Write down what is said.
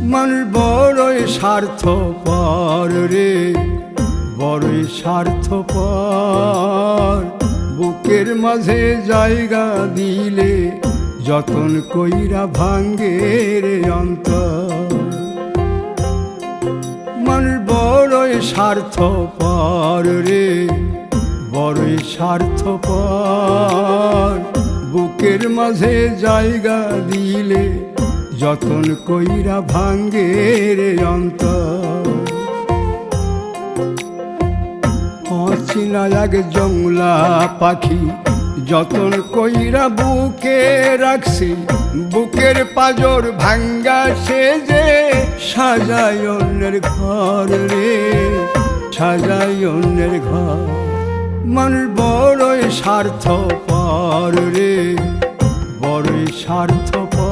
মানুষ বড়ই স্বার্থপর রে, বড়ই স্বার্থপর। বুকের মাঝে জায়গা দিলে যতন কইরা ভাঙ্গে রে অন্তর। মানুষ বড়ই স্বার্থপর রে, বড়ই স্বার্থপর। বুকের মাঝে জায়গা দিলে যতন কইরা ভাঙ্গে রে অন্তর। অচিনা এক জংলা পাখি যতন কইরা বুকে রাখছি, বুকের পাজর ভাঙ্গা সে যে সাজায় অন্যের ঘর রে, সাজায় অন্যের ঘর। মানুষ বড়ই স্বার্থপর রে, বড়ই স্বার্থপর।